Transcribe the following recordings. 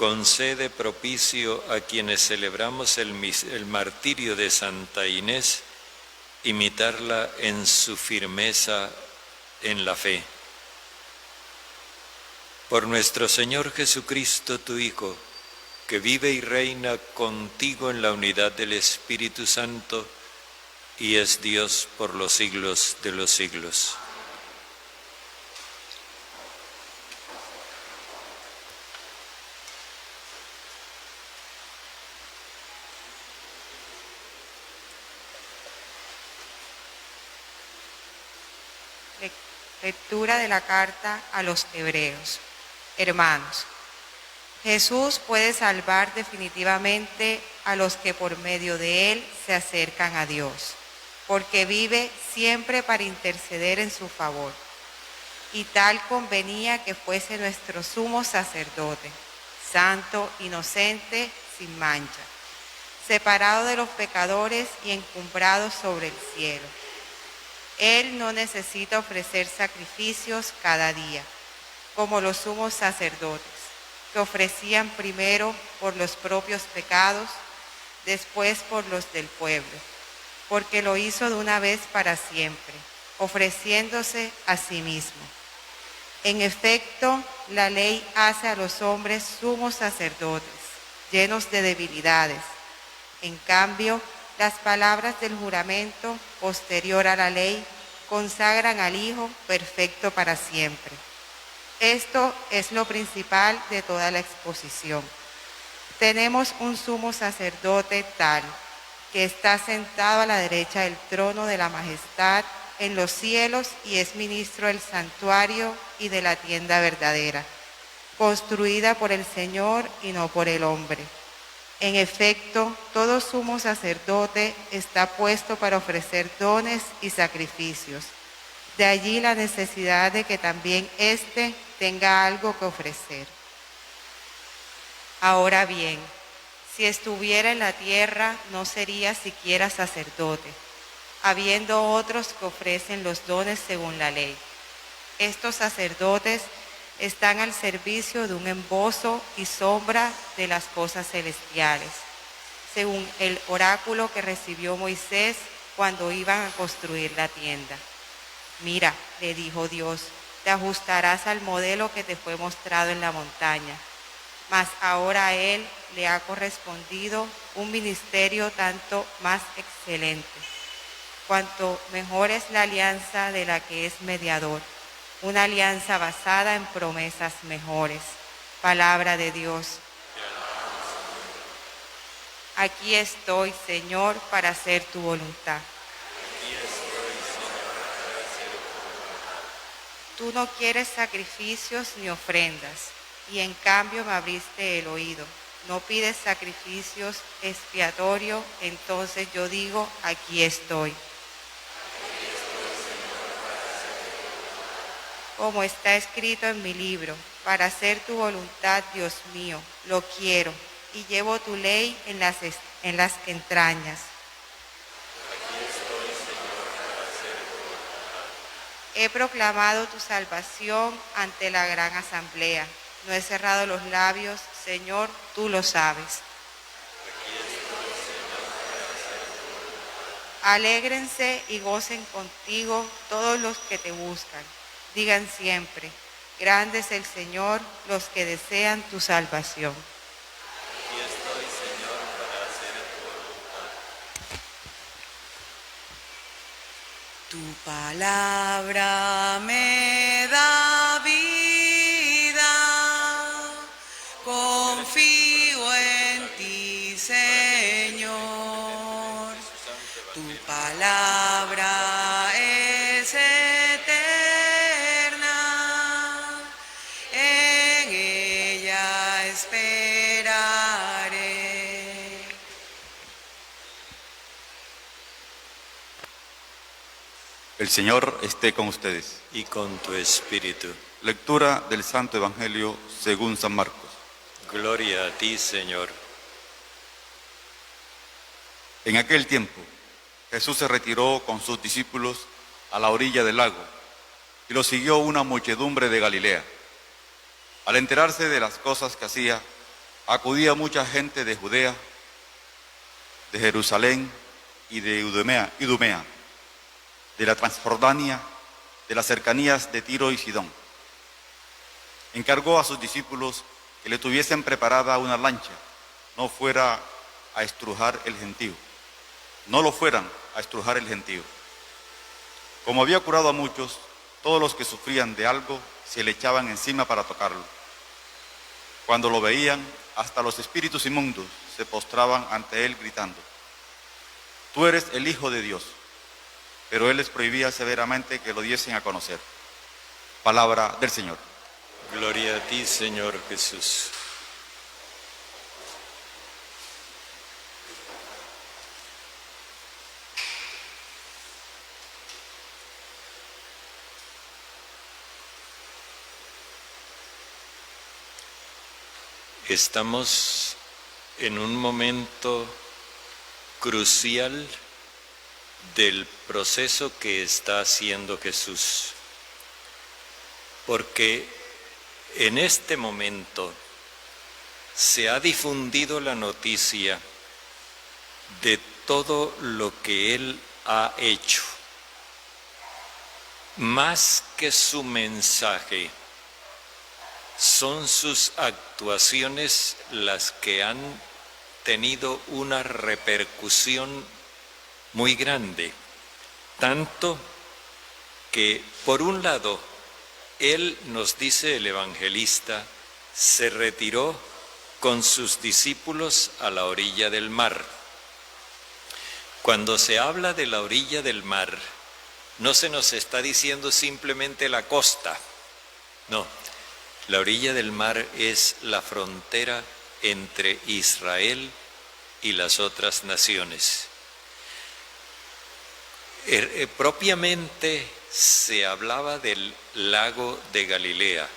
concede propicio a quienes celebramos el martirio de Santa Inés, imitarla en su firmeza en la fe. Por nuestro Señor Jesucristo, tu Hijo, que vive y reina contigo en la unidad del Espíritu Santo y es Dios por los siglos de los siglos. Lectura de la carta a los Hebreos. Hermanos, Jesús puede salvar definitivamente a los que por medio de Él se acercan a Dios, porque vive siempre para interceder en su favor. Y tal convenía que fuese nuestro sumo sacerdote, santo, inocente, sin mancha, separado de los pecadores y encumbrado sobre el cielo. Él no necesita ofrecer sacrificios cada día, como los sumos sacerdotes, que ofrecían primero por los propios pecados, después por los del pueblo, porque lo hizo de una vez para siempre, ofreciéndose a sí mismo. En efecto, la ley hace a los hombres sumos sacerdotes, llenos de debilidades. En cambio, las palabras del juramento posterior a la ley consagran al Hijo perfecto para siempre. Esto es lo principal de toda la exposición. Tenemos un sumo sacerdote tal, que está sentado a la derecha del trono de la majestad en los cielos y es ministro del santuario y de la tienda verdadera, construida por el Señor y no por el hombre. En efecto, todo sumo sacerdote está puesto para ofrecer dones y sacrificios. De allí la necesidad de que también éste tenga algo que ofrecer. Ahora bien, si estuviera en la tierra, no sería siquiera sacerdote, habiendo otros que ofrecen los dones según la ley. Estos sacerdotes están al servicio de un embozo y sombra de las cosas celestiales, según el oráculo que recibió Moisés cuando iban a construir la tienda. Mira, le dijo Dios, te ajustarás al modelo que te fue mostrado en la montaña, mas ahora a él le ha correspondido un ministerio tanto más excelente, cuanto mejor es la alianza de la que es mediador, una alianza basada en promesas mejores. Palabra de Dios. Aquí estoy, Señor, para hacer tu voluntad. Tú no quieres sacrificios ni ofrendas, y en cambio me abriste el oído. No pides sacrificios expiatorios, entonces yo digo, aquí estoy. Como está escrito en mi libro, para hacer tu voluntad, Dios mío, lo quiero, y llevo tu ley en las entrañas. He proclamado tu salvación ante la gran asamblea. No he cerrado los labios, Señor, tú lo sabes. Alégrense y gocen contigo todos los que te buscan. Digan siempre, grande es el Señor, los que desean tu salvación. Aquí estoy, Señor, para hacer tu voluntad. Tu palabra me da vida, confío en ti, Señor. Tu palabra es eterna, en ella esperaré. El Señor esté con ustedes. Y con tu espíritu. Lectura del Santo Evangelio según San Marcos. Gloria a ti, Señor. En aquel tiempo, Jesús se retiró con sus discípulos a la orilla del lago y lo siguió una muchedumbre de Galilea. Al enterarse de las cosas que hacía, acudía mucha gente de Judea, de Jerusalén y de Idumea, de la Transjordania, de las cercanías de Tiro y Sidón. Encargó a sus discípulos que le tuviesen preparada una lancha, no lo fueran a estrujar el gentío. Como había curado a muchos, todos los que sufrían de algo se le echaban encima para tocarlo. Cuando lo veían, hasta los espíritus inmundos se postraban ante él gritando: «Tú eres el Hijo de Dios». Pero él les prohibía severamente que lo diesen a conocer. Palabra del Señor. Gloria a ti, Señor Jesús. Estamos en un momento crucial del proceso que está haciendo Jesús, porque en este momento se ha difundido la noticia de todo lo que Él ha hecho. Más que su mensaje, son sus actuaciones las que han tenido una repercusión muy grande, tanto que, por un lado, él, nos dice el evangelista, se retiró con sus discípulos a la orilla del mar. Cuando se habla de la orilla del mar, no se nos está diciendo simplemente la costa, no. La orilla del mar es la frontera entre Israel y las otras naciones. Propiamente se hablaba del lago de Galilea,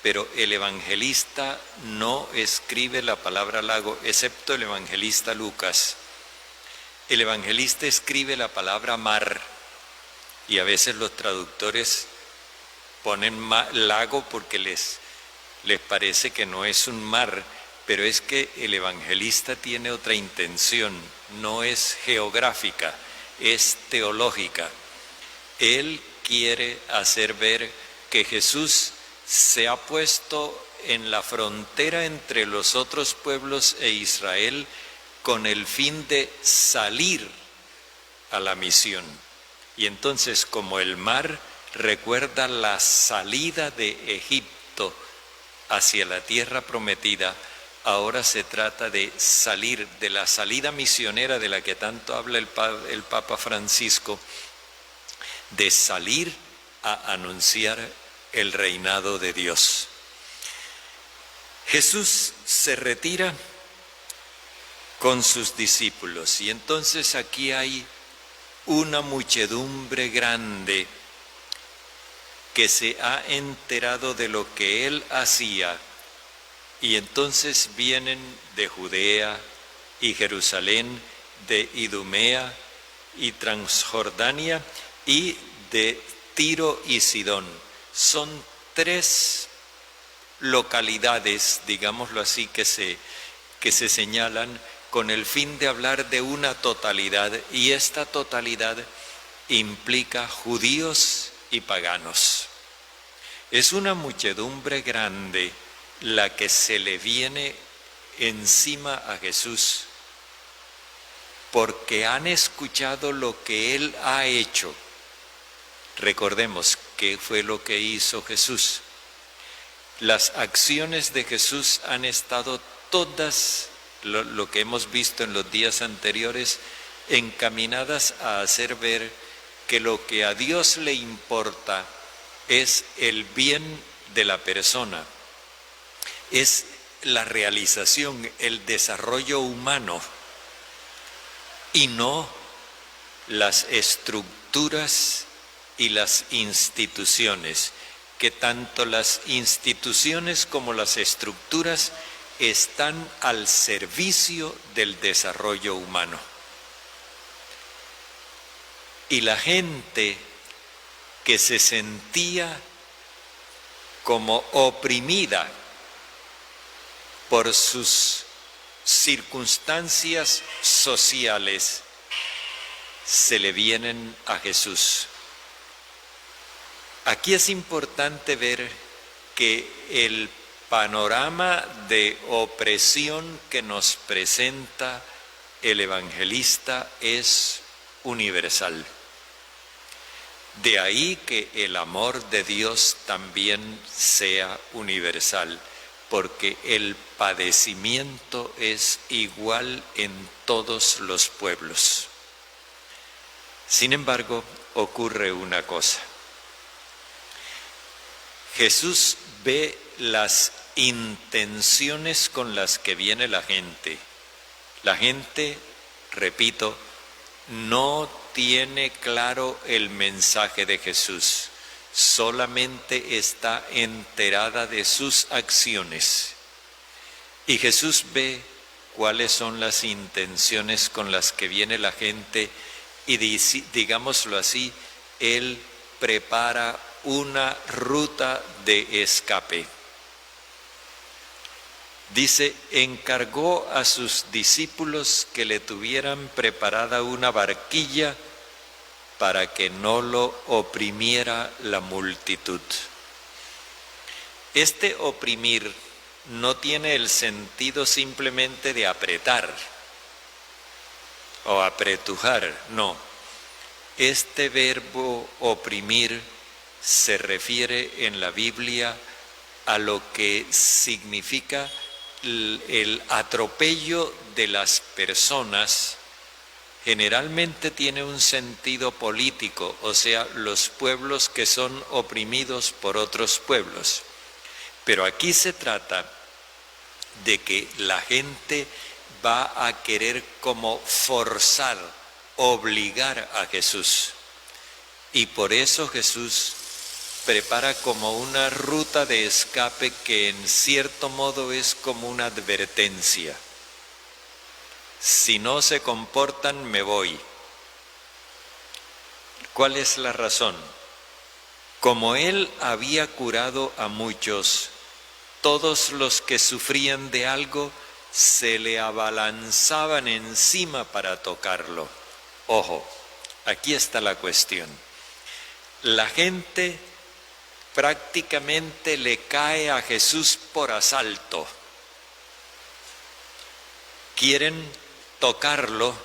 pero el evangelista no escribe la palabra lago, excepto el evangelista Lucas. El evangelista escribe la palabra mar, y a veces los traductores ponen lago porque les parece que no es un mar, pero es que el evangelista tiene otra intención, no es geográfica, es teológica. Él quiere hacer ver que Jesús se ha puesto en la frontera entre los otros pueblos e Israel con el fin de salir a la misión. Y entonces, como el mar recuerda la salida de Egipto hacia la tierra prometida, ahora se trata de salir, de la salida misionera de la que tanto habla el Papa Francisco, de salir a anunciar el reinado de Dios. Jesús se retira con sus discípulos y entonces aquí hay una muchedumbre grande que se ha enterado de lo que él hacía, y entonces vienen de Judea y Jerusalén, de Idumea y Transjordania y de Tiro y Sidón. Son 3 localidades, digámoslo así, que se señalan con el fin de hablar de una totalidad, y esta totalidad implica judíos y paganos. Es una muchedumbre grande la que se le viene encima a Jesús, porque han escuchado lo que Él ha hecho. Recordemos qué fue lo que hizo Jesús. Las acciones de Jesús han estado todas, lo que hemos visto en los días anteriores, encaminadas a hacer ver que lo que a Dios le importa es el bien de la persona, es la realización, el desarrollo humano, y no las estructuras y las instituciones, que tanto las instituciones como las estructuras están al servicio del desarrollo humano. Y la gente que se sentía como oprimida por sus circunstancias sociales, se le vienen a Jesús. Aquí es importante ver que el panorama de opresión que nos presenta el evangelista es universal. De ahí que el amor de Dios también sea universal, porque el padecimiento es igual en todos los pueblos. Sin embargo, ocurre una cosa. Jesús ve las intenciones con las que viene la gente. La gente, repito, no tiene claro el mensaje de Jesús, solamente está enterada de sus acciones. Y Jesús ve cuáles son las intenciones con las que viene la gente y, digámoslo así, Él prepara una ruta de escape. Dice, encargó a sus discípulos que le tuvieran preparada una barquilla para que no lo oprimiera la multitud. Este oprimir no tiene el sentido simplemente de apretar o apretujar, no. Este verbo oprimir se refiere en la Biblia a lo que significa el atropello de las personas. Generalmente tiene un sentido político, o sea, los pueblos que son oprimidos por otros pueblos. Pero aquí se trata de que la gente va a querer como forzar, obligar a Jesús. Y por eso Jesús prepara como una ruta de escape que en cierto modo es como una advertencia. Si no se comportan, me voy. ¿Cuál es la razón? Como Él había curado a muchos, todos los que sufrían de algo se le abalanzaban encima para tocarlo. Ojo, aquí está la cuestión. La gente prácticamente le cae a Jesús por asalto. Quieren tocarlo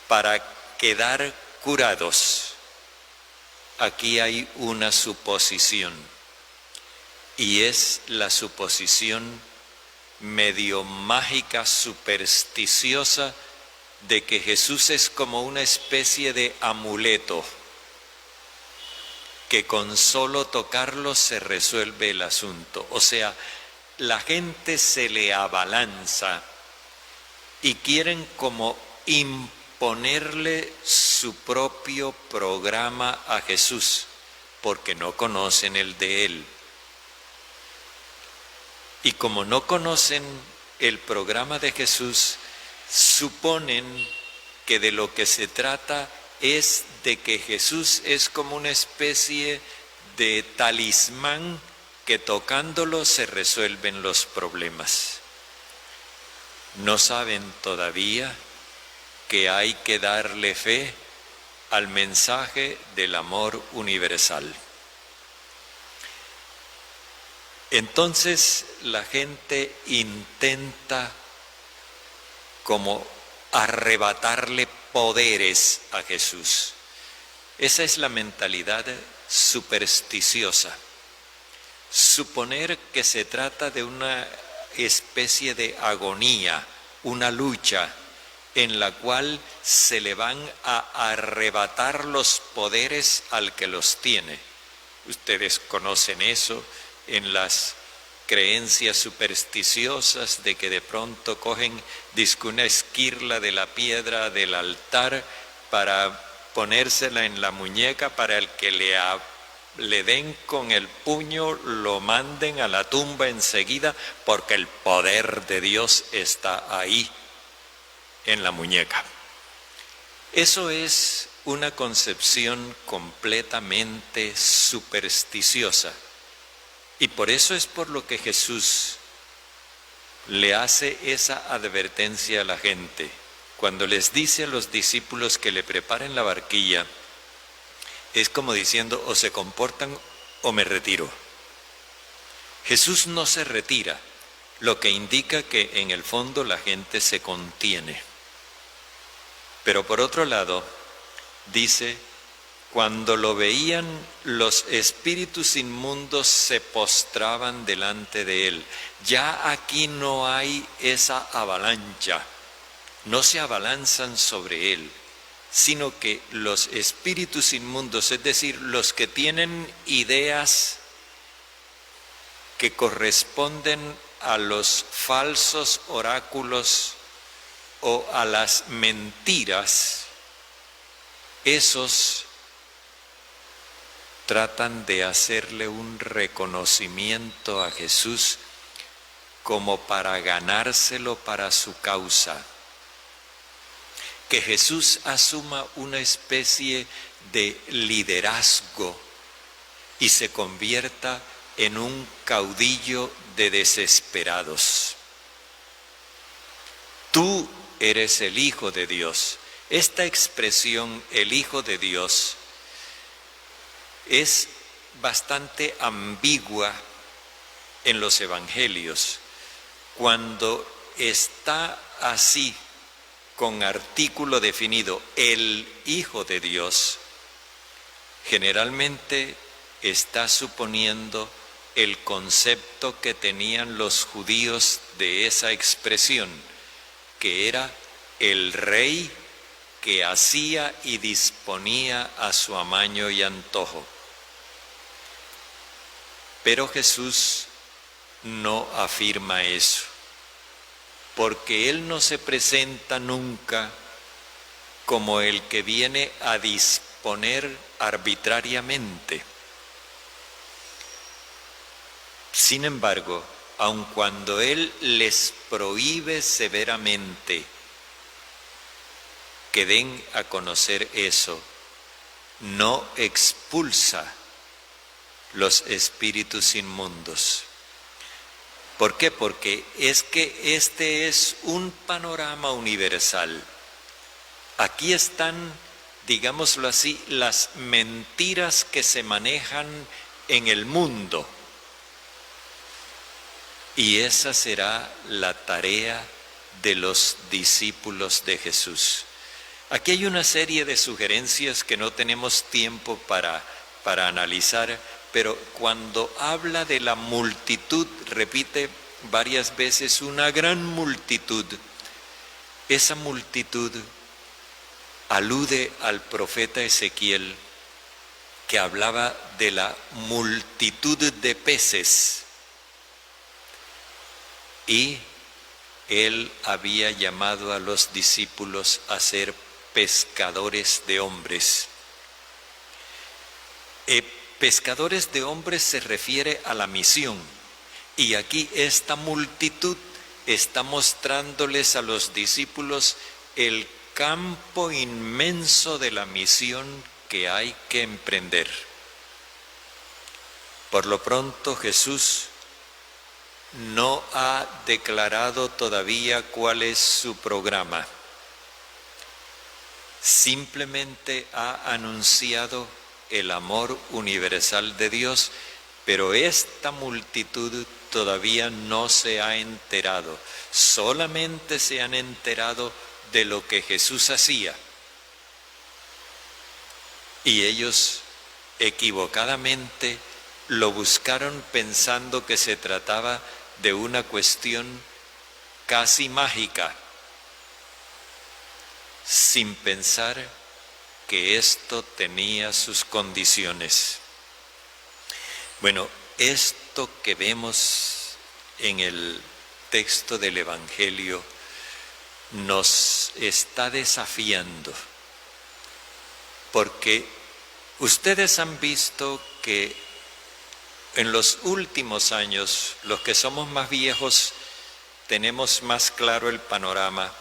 para quedar curados. Aquí hay una suposición, y es la suposición medio mágica, supersticiosa, de que Jesús es como una especie de amuleto, que con solo tocarlo se resuelve el asunto. O sea, la gente se le abalanza y quieren como imponerle su propio programa a Jesús, porque no conocen el de Él. Y como no conocen el programa de Jesús, suponen que de lo que se trata es de que Jesús es como una especie de talismán que tocándolo se resuelven los problemas. No saben todavía que hay que darle fe al mensaje del amor universal. Entonces la gente intenta como arrebatarle poderes a Jesús. Esa es la mentalidad supersticiosa. Suponer que se trata de una especie de agonía, una lucha en la cual se le van a arrebatar los poderes al que los tiene. Ustedes conocen eso en las creencias supersticiosas de que de pronto cogen una esquirla de la piedra del altar para ponérsela en la muñeca para el que le den con el puño, lo manden a la tumba enseguida, porque el poder de Dios está ahí en la muñeca. Eso es una concepción completamente supersticiosa. Y por eso es por lo que Jesús le hace esa advertencia a la gente. Cuando les dice a los discípulos que le preparen la barquilla, es como diciendo, o se comportan o me retiro. Jesús no se retira, lo que indica que en el fondo la gente se contiene. Pero por otro lado, dice, cuando lo veían, los espíritus inmundos se postraban delante de él. Ya aquí no hay esa avalancha, no se abalanzan sobre él, sino que los espíritus inmundos, es decir, los que tienen ideas que corresponden a los falsos oráculos o a las mentiras, esos tratan de hacerle un reconocimiento a Jesús como para ganárselo para su causa. Que Jesús asuma una especie de liderazgo y se convierta en un caudillo de desesperados. Tú eres el Hijo de Dios. Esta expresión, el Hijo de Dios, es bastante ambigua en los evangelios. Cuando está así, con artículo definido, el Hijo de Dios, generalmente está suponiendo el concepto que tenían los judíos de esa expresión, que era el rey que hacía y disponía a su amaño y antojo. Pero Jesús no afirma eso, porque Él no se presenta nunca como el que viene a disponer arbitrariamente. Sin embargo, aun cuando Él les prohíbe severamente que den a conocer eso, no expulsa los espíritus inmundos. ¿Por qué? Porque es que este es un panorama universal. Aquí están, digámoslo así, las mentiras que se manejan en el mundo. Y esa será la tarea de los discípulos de Jesús. Aquí hay una serie de sugerencias que no tenemos tiempo para analizar, pero cuando habla de la multitud, repite varias veces una gran multitud. Esa multitud alude al profeta Ezequiel, que hablaba de la multitud de peces. Y él había llamado a los discípulos a ser pescadores de hombres. Pescadores de hombres se refiere a la misión, y aquí esta multitud está mostrándoles a los discípulos el campo inmenso de la misión que hay que emprender. Por lo pronto, Jesús no ha declarado todavía cuál es su programa. Simplemente ha anunciado el amor universal de Dios, pero esta multitud todavía no se ha enterado. Solamente se han enterado de lo que Jesús hacía. Y ellos equivocadamente lo buscaron pensando que se trataba de una cuestión casi mágica, sin pensar que esto tenía sus condiciones. Bueno, esto que vemos en el texto del Evangelio nos está desafiando, porque ustedes han visto que en los últimos años, los que somos más viejos tenemos más claro el panorama.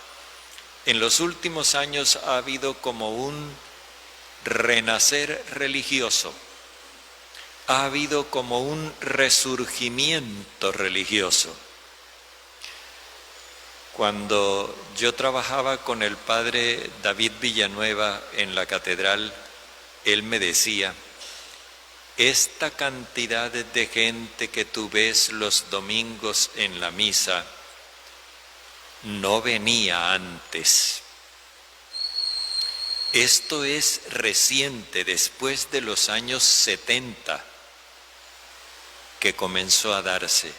En los últimos años ha habido como un renacer religioso, ha habido como un resurgimiento religioso. Cuando yo trabajaba con el padre David Villanueva en la catedral, él me decía, esta cantidad de gente que tú ves los domingos en la misa no venía antes. Esto es reciente, después de los años 70, que comenzó a darse.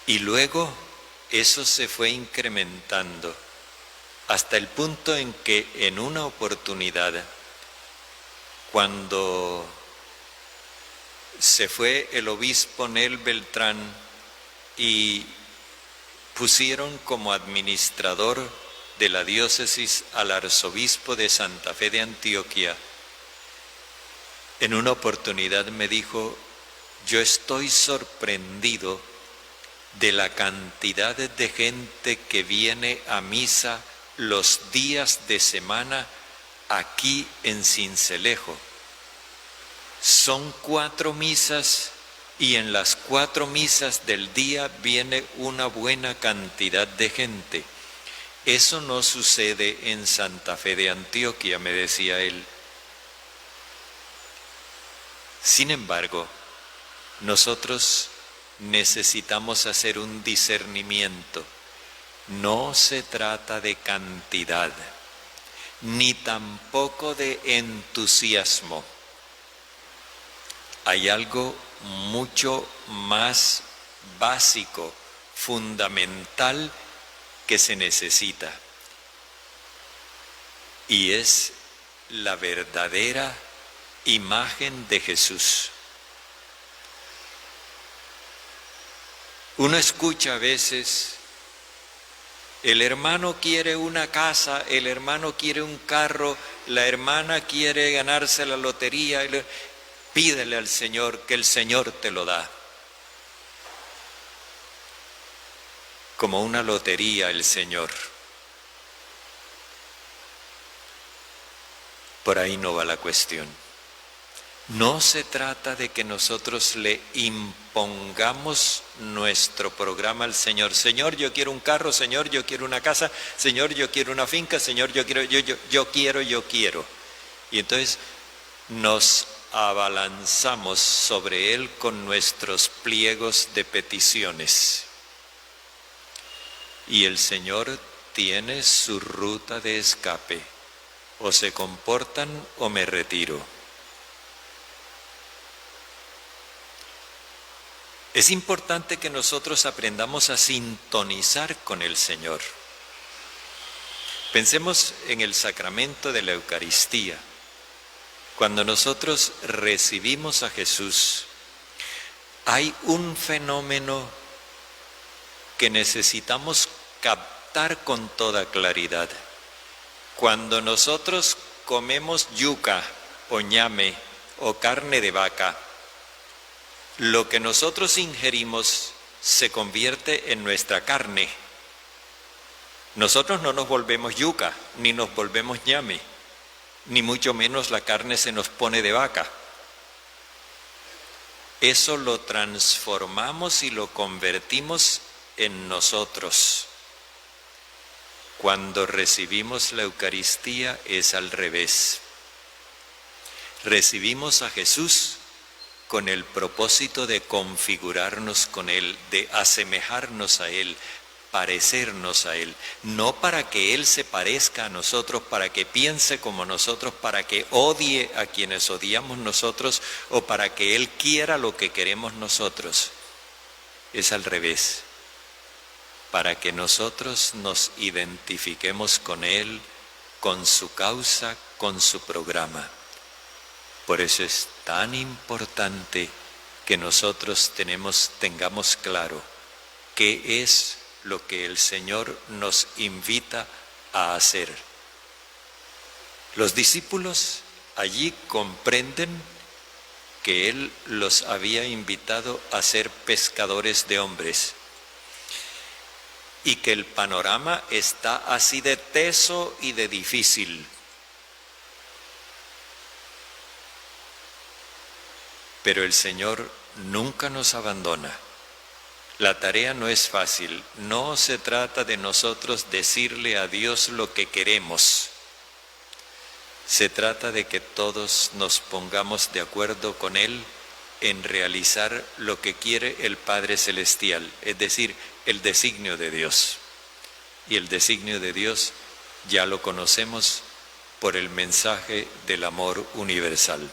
Y luego eso se fue incrementando hasta el punto en que en una oportunidad, cuando se fue el obispo Nel Beltrán y pusieron como administrador de la diócesis al arzobispo de Santa Fe de Antioquia, en una oportunidad me dijo, yo estoy sorprendido de la cantidad de gente que viene a misa los días de semana aquí en Sincelejo. Son 4 misas y en las 4 misas del día viene una buena cantidad de gente. Eso no sucede en Santa Fe de Antioquia, me decía él. Sin embargo, nosotros necesitamos hacer un discernimiento. No se trata de cantidad, ni tampoco de entusiasmo. Hay algo mucho más básico, fundamental, que se necesita, y es la verdadera imagen de Jesús. Uno escucha a veces, el hermano quiere una casa, el hermano quiere un carro, la hermana quiere ganarse la lotería, pídele al Señor que el Señor te lo da. Como una lotería el Señor. Por ahí no va la cuestión. No se trata de que nosotros le impongamos nuestro programa al Señor. Señor, yo quiero un carro, Señor, yo quiero una casa, Señor, yo quiero una finca, Señor, yo quiero. Y entonces nos abalanzamos sobre Él con nuestros pliegos de peticiones. Y el Señor tiene su ruta de escape. O se comportan o me retiro. Es importante que nosotros aprendamos a sintonizar con el Señor. Pensemos en el sacramento de la Eucaristía. Cuando nosotros recibimos a Jesús, hay un fenómeno que necesitamos captar con toda claridad. Cuando nosotros comemos yuca o ñame o carne de vaca, lo que nosotros ingerimos se convierte en nuestra carne. Nosotros no nos volvemos yuca, ni nos volvemos ñame, ni mucho menos la carne se nos pone de vaca. Eso lo transformamos y lo convertimos en nosotros. Cuando recibimos la Eucaristía es al revés. Recibimos a Jesús con el propósito de configurarnos con Él, de asemejarnos a Él, parecernos a Él, no para que Él se parezca a nosotros, para que piense como nosotros, para que odie a quienes odiamos nosotros o para que Él quiera lo que queremos nosotros. Es al revés. Para que nosotros nos identifiquemos con Él, con su causa, con su programa. Por eso es tan importante que nosotros tengamos claro qué es lo que el Señor nos invita a hacer. Los discípulos allí comprenden que Él los había invitado a ser pescadores de hombres. Y que el panorama está así de teso y de difícil. Pero el Señor nunca nos abandona. La tarea no es fácil, no se trata de nosotros decirle a Dios lo que queremos. Se trata de que todos nos pongamos de acuerdo con Él en realizar lo que quiere el Padre Celestial, es decir, el designio de Dios. Y el designio de Dios ya lo conocemos por el mensaje del amor universal.